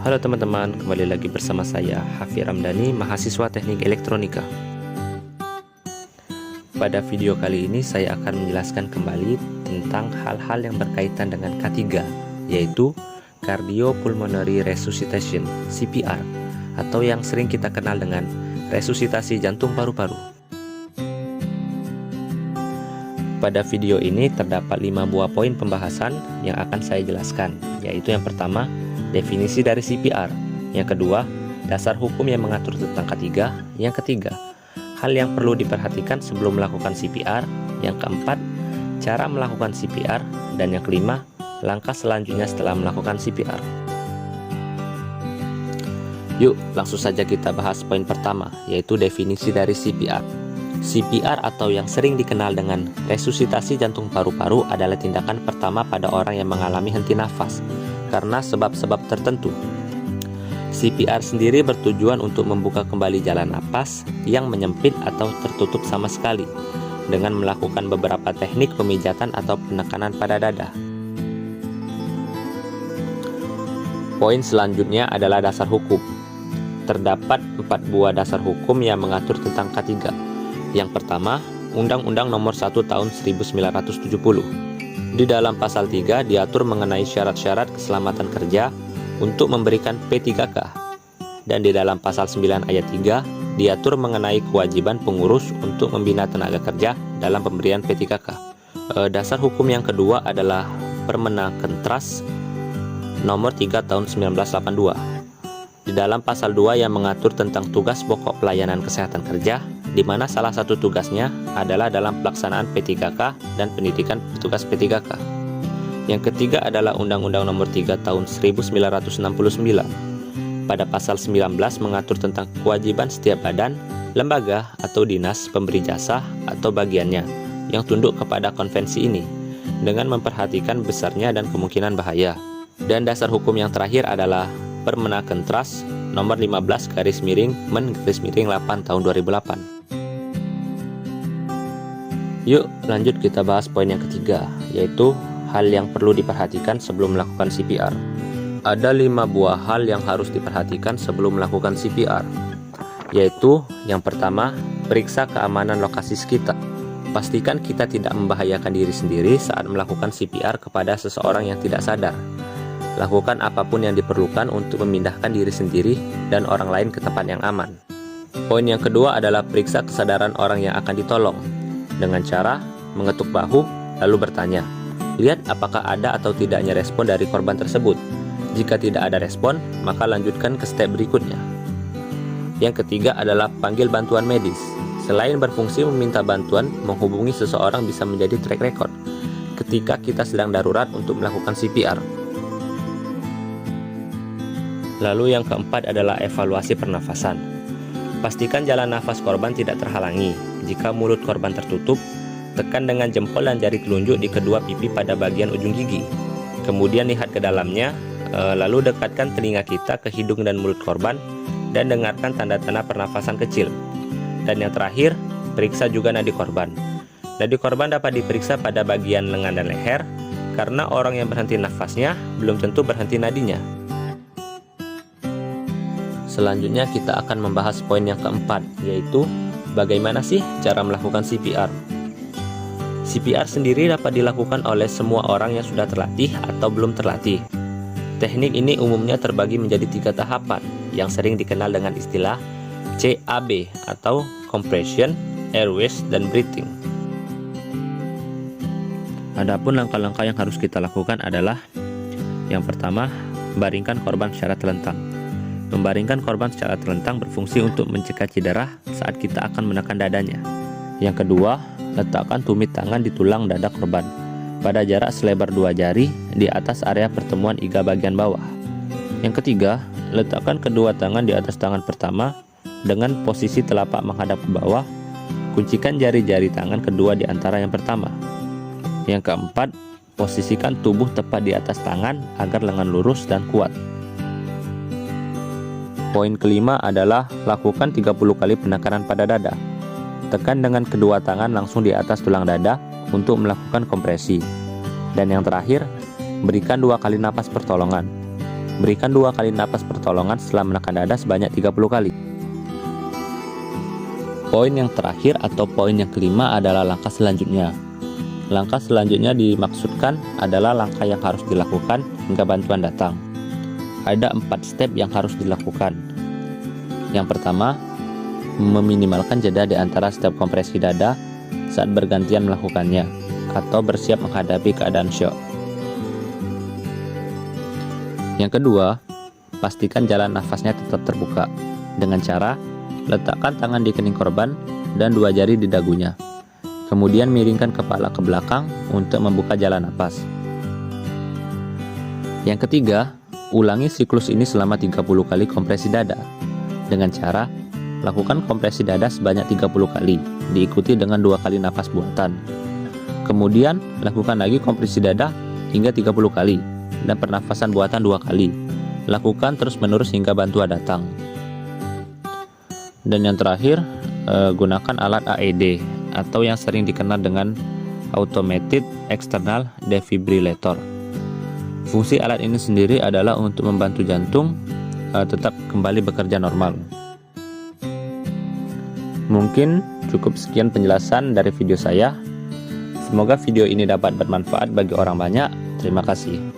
Halo teman-teman, kembali lagi bersama saya Hafi Ramdhani, mahasiswa Teknik Elektronika. Pada video kali ini saya akan menjelaskan kembali tentang hal-hal yang berkaitan dengan K3, yaitu Cardiopulmonary Resuscitation (CPR) atau yang sering kita kenal dengan resusitasi jantung paru-paru. Pada video ini terdapat 5 buah poin pembahasan yang akan saya jelaskan, yaitu yang pertama, definisi dari CPR, yang kedua, dasar hukum yang mengatur tentang K3, yang ketiga, hal yang perlu diperhatikan sebelum melakukan CPR, yang keempat, cara melakukan CPR, dan yang kelima, langkah selanjutnya setelah melakukan CPR. Yuk, langsung saja kita bahas poin pertama, yaitu definisi dari CPR. CPR atau yang sering dikenal dengan resusitasi jantung paru-paru adalah tindakan pertama pada orang yang mengalami henti nafas karena sebab-sebab tertentu. CPR sendiri bertujuan untuk membuka kembali jalan napas yang menyempit atau tertutup sama sekali dengan melakukan beberapa teknik pemijatan atau penekanan pada dada. Poin selanjutnya adalah dasar hukum. Terdapat 4 buah dasar hukum yang mengatur tentang K3. Yang pertama, Undang-Undang Nomor 1 Tahun 1970. Di dalam pasal 3 diatur mengenai syarat-syarat keselamatan kerja untuk memberikan P3K. Dan di dalam pasal 9 ayat 3 diatur mengenai kewajiban pengurus untuk membina tenaga kerja dalam pemberian P3K. Dasar hukum yang kedua adalah Permenakentras Nomor 3 Tahun 1982. Di dalam pasal 2 yang mengatur tentang tugas pokok pelayanan kesehatan kerja, di mana salah satu tugasnya adalah dalam pelaksanaan P3K dan pendidikan petugas P3K. Yang ketiga adalah Undang-Undang Nomor 3 Tahun 1969. Pada pasal 19 mengatur tentang kewajiban setiap badan, lembaga, atau dinas pemberi jasa atau bagiannya yang tunduk kepada konvensi ini dengan memperhatikan besarnya dan kemungkinan bahaya. Dan dasar hukum yang terakhir adalah Permenakentras Nomor 15/Men/8 Tahun 2008. Yuk lanjut kita bahas poin yang ketiga, yaitu hal yang perlu diperhatikan sebelum melakukan CPR. Ada 5 buah hal yang harus diperhatikan sebelum melakukan CPR, yaitu yang pertama, periksa keamanan lokasi sekitar. Pastikan kita tidak membahayakan diri sendiri saat melakukan CPR kepada seseorang yang tidak sadar. Lakukan apapun yang diperlukan untuk memindahkan diri sendiri dan orang lain ke tempat yang aman. Poin yang kedua adalah periksa kesadaran orang yang akan ditolong dengan cara mengetuk bahu lalu bertanya, lihat apakah ada atau tidaknya respon dari korban tersebut. Jika tidak ada respon, maka lanjutkan ke step berikutnya. Yang ketiga adalah panggil bantuan medis. Selain berfungsi meminta bantuan, menghubungi seseorang bisa menjadi track record ketika kita sedang darurat untuk melakukan CPR. Lalu yang keempat adalah evaluasi pernafasan. Pastikan jalan nafas korban tidak terhalangi. Jika mulut korban tertutup, tekan dengan jempol dan jari telunjuk di kedua pipi pada bagian ujung gigi. Kemudian lihat ke dalamnya, lalu dekatkan telinga kita ke hidung dan mulut korban dan dengarkan tanda-tanda pernafasan kecil. Dan yang terakhir, periksa juga nadi korban. Nadi korban dapat diperiksa pada bagian lengan dan leher, karena orang yang berhenti nafasnya belum tentu berhenti nadinya. Selanjutnya kita akan membahas poin yang keempat, yaitu bagaimana sih cara melakukan CPR. CPR sendiri dapat dilakukan oleh semua orang yang sudah terlatih atau belum terlatih. Teknik ini umumnya terbagi menjadi 3 tahapan yang sering dikenal dengan istilah CAB atau Compression, Airways, dan Breathing. Adapun langkah-langkah yang harus kita lakukan adalah yang pertama, baringkan korban secara telentang. Membaringkan korban secara telentang berfungsi untuk mencegah cedera saat kita akan menekan dadanya. Yang kedua, letakkan tumit tangan di tulang dada korban pada jarak selebar 2 jari di atas area pertemuan iga bagian bawah. Yang ketiga, letakkan kedua tangan di atas tangan pertama dengan posisi telapak menghadap ke bawah. Kuncikan jari-jari tangan kedua di antara yang pertama. Yang keempat, posisikan tubuh tepat di atas tangan agar lengan lurus dan kuat. Poin kelima adalah lakukan 30 kali penekanan pada dada. Tekan dengan kedua tangan langsung di atas tulang dada untuk melakukan kompresi. Dan yang terakhir, berikan 2 kali napas pertolongan. Berikan 2 kali napas pertolongan setelah menekan dada sebanyak 30 kali. Poin yang terakhir atau poin yang kelima adalah langkah selanjutnya. Langkah selanjutnya dimaksudkan adalah langkah yang harus dilakukan hingga bantuan datang. Ada 4 step yang harus dilakukan. Yang pertama, meminimalkan jeda di antara step kompresi dada saat bergantian melakukannya, atau bersiap menghadapi keadaan syok. Yang kedua, pastikan jalan nafasnya tetap terbuka dengan cara letakkan tangan di kening korban dan 2 jari di dagunya. Kemudian miringkan kepala ke belakang untuk membuka jalan napas. Yang ketiga, ulangi siklus ini selama 30 kali kompresi dada. Dengan cara, lakukan kompresi dada sebanyak 30 kali, diikuti dengan 2 kali napas buatan. Kemudian, lakukan lagi kompresi dada hingga 30 kali, dan pernafasan buatan 2 kali. Lakukan terus-menerus hingga bantuan datang. Dan yang terakhir, gunakan alat AED atau yang sering dikenal dengan Automated External Defibrillator. Fungsi alat ini sendiri adalah untuk membantu jantung tetap kembali bekerja normal. Mungkin cukup sekian penjelasan dari video saya. Semoga video ini dapat bermanfaat bagi orang banyak. Terima kasih.